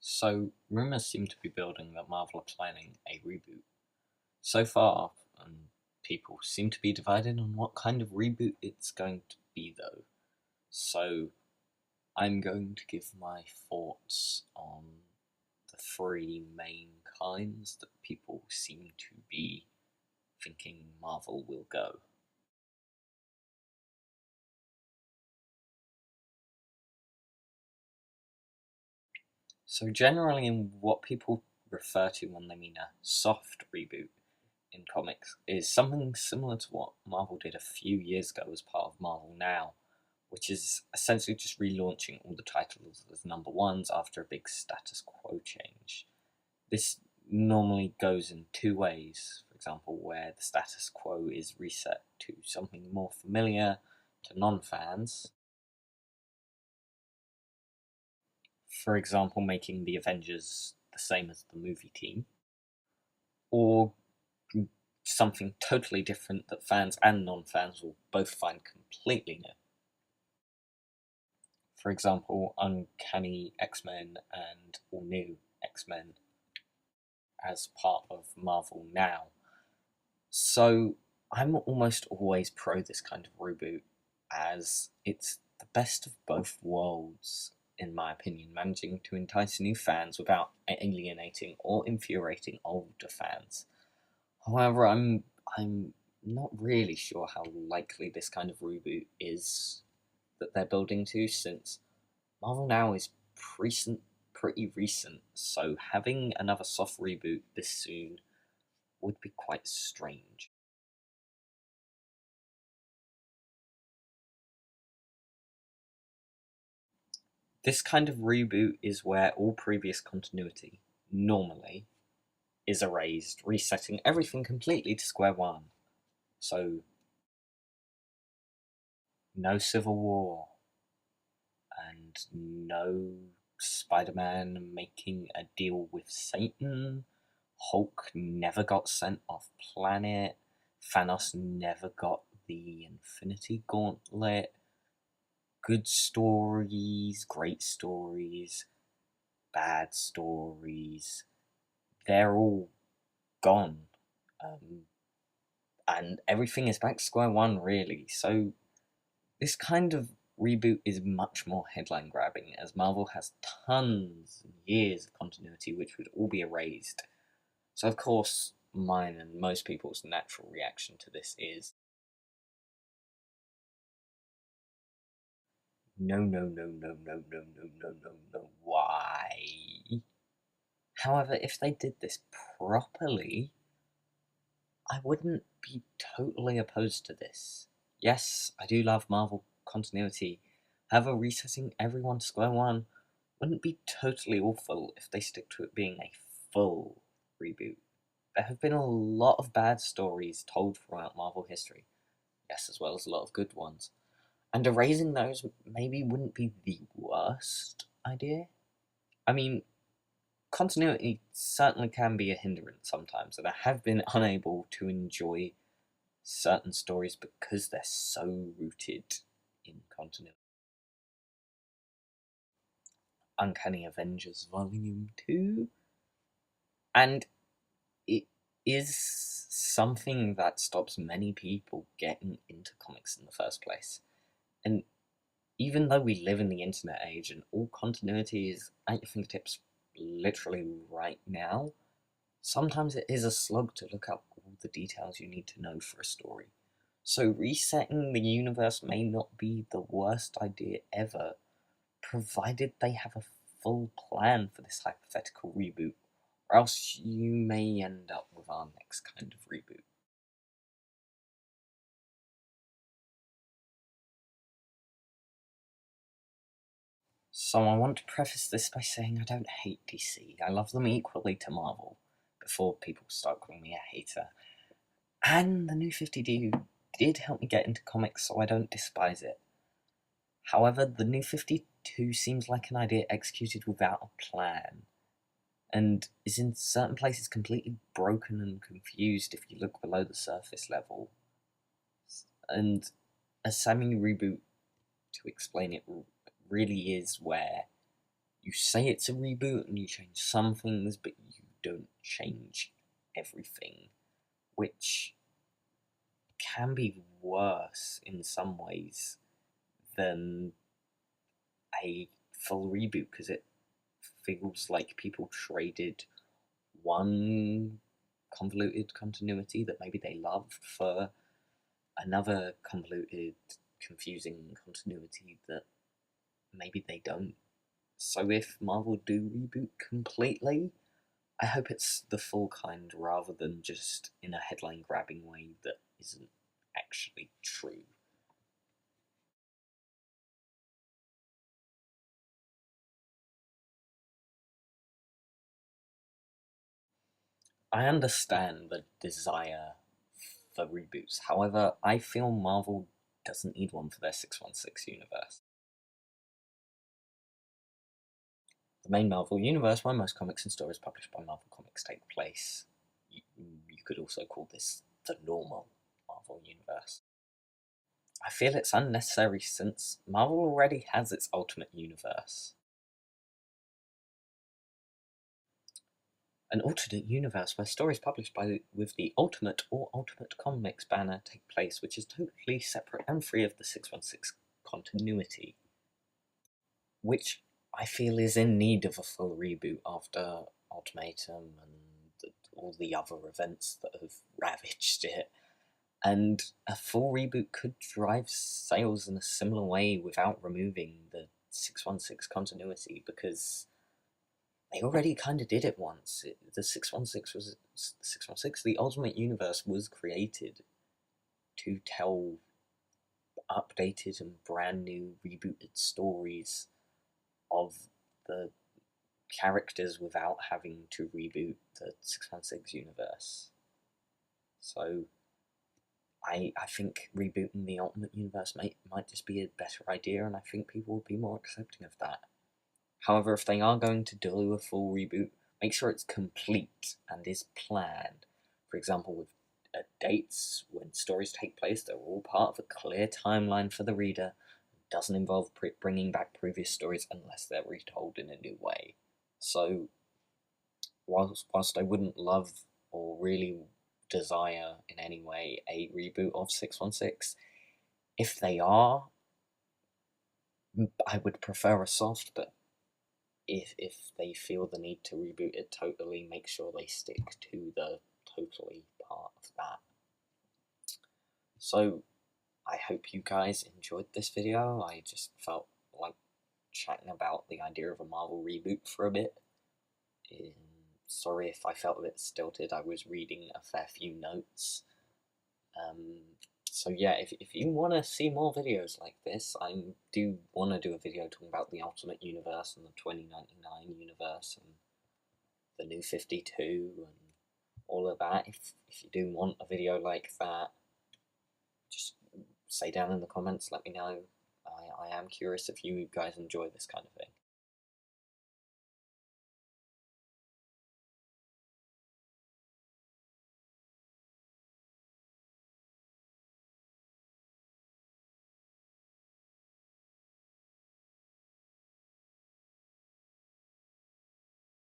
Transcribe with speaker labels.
Speaker 1: So, rumours seem to be building that Marvel are planning a reboot. So far, people seem to be divided on what kind of reboot it's going to be, though. So, I'm going to give my thoughts on the three main kinds that people seem to be thinking Marvel will go. So, generally, in what people refer to when they mean a soft reboot in comics is something similar to what Marvel did a few years ago as part of Marvel Now, which is essentially just relaunching all the titles as number ones after a big status quo change. This normally goes in two ways, for example, where the status quo is reset to something more familiar to non fans. For example, making the Avengers the same as the movie team, or something totally different that fans and non fans will both find completely new. For example, Uncanny X Men and All New X Men as part of Marvel Now. So I'm almost always pro this kind of reboot, as it's the best of both worlds, in my opinion, managing to entice new fans without alienating or infuriating older fans. However, I'm not really sure how likely this kind of reboot is that they're building to, since Marvel Now is pretty recent, so having another soft reboot this soon would be quite strange. This kind of reboot is where all previous continuity, normally, is erased, resetting everything completely to square one. So, no Civil War, and no Spider Man making a deal with Satan. Hulk never got sent off planet. Thanos never got the Infinity Gauntlet. Good stories, great stories, bad stories, they're all gone. Um, and everything is back to square one, really. So, this kind of reboot is much more headline grabbing, as Marvel has tons of years of continuity which would all be erased. So, of course, mine and most people's natural reaction to this is no, no, no, no, no, no, no, no, no, no, why? However, if they did this properly, I wouldn't be totally opposed to this. Yes, I do love Marvel continuity. However, resetting everyone to square one wouldn't be totally awful if they stick to it being a full reboot. There have been a lot of bad stories told throughout Marvel history, yes, as well as a lot of good ones, and erasing those maybe wouldn't be the worst idea. I mean, continuity certainly can be a hindrance sometimes, and I have been unable to enjoy certain stories because they're so rooted in continuity. Uncanny Avengers Volume 2, and it is something that stops many people getting into comics in the first place. And even though we live in the internet age and all continuity is at your fingertips literally right now, sometimes it is a slog to look up all the details you need to know for a story. So resetting the universe may not be the worst idea ever, provided they have a full plan for this hypothetical reboot, or else you may end up with our next kind of reboot. So I want to preface this by saying I don't hate DC. I love them equally to Marvel, before people start calling me a hater. And the New 52 did help me get into comics, so I don't despise it. However, the New 52 seems like an idea executed without a plan, and is in certain places completely broken and confused if you look below the surface level. And a semi reboot, to explain it, really is where you say it's a reboot and you change some things, but you don't change everything, which can be worse in some ways than a full reboot, because it feels like people traded one convoluted continuity that maybe they love for another convoluted, confusing continuity that maybe they don't. So if Marvel do reboot completely, I hope it's the full kind rather than just in a headline grabbing way that isn't actually true. I understand the desire for reboots. However, I feel Marvel doesn't need one for their 616 universe. The main Marvel universe, where most comics and stories published by Marvel Comics take place. You could also call this the normal Marvel universe. I feel it's unnecessary since Marvel already has its Ultimate Universe. An alternate universe where stories published with the Ultimate or Ultimate Comics banner take place, which is totally separate and free of the 616 continuity, which I feel is in need of a full reboot after Ultimatum and all the other events that have ravaged it. And a full reboot could drive sales in a similar way without removing the 616 continuity, because they already kind of did it once. The 616 was 616. The Ultimate Universe was created to tell updated and brand new rebooted stories of the characters without having to reboot the 616 universe. So I think rebooting the Ultimate Universe might just be a better idea, and I think people would be more accepting of that. However, if they are going to do a full reboot, make sure it's complete and is planned. For example, with dates when stories take place, they're all part of a clear timeline for the reader. It doesn't involve bringing back previous stories unless they're retold in a new way. So, whilst I wouldn't love or really desire in any way a reboot of 616, if they are, I would prefer a soft, but if they feel the need to reboot it totally, make sure they stick to the totally part of that. So I hope you guys enjoyed this video. I just felt like chatting about the idea of a Marvel reboot for a bit. Sorry if I felt a bit stilted, I was reading a fair few notes. So yeah, if you want to see more videos like this, I do want to do a video talking about the Ultimate Universe and the 2099 universe and the New 52 and all of that. If you do want a video like that, just say down in the comments, let me know. I am curious if you guys enjoy this kind of thing.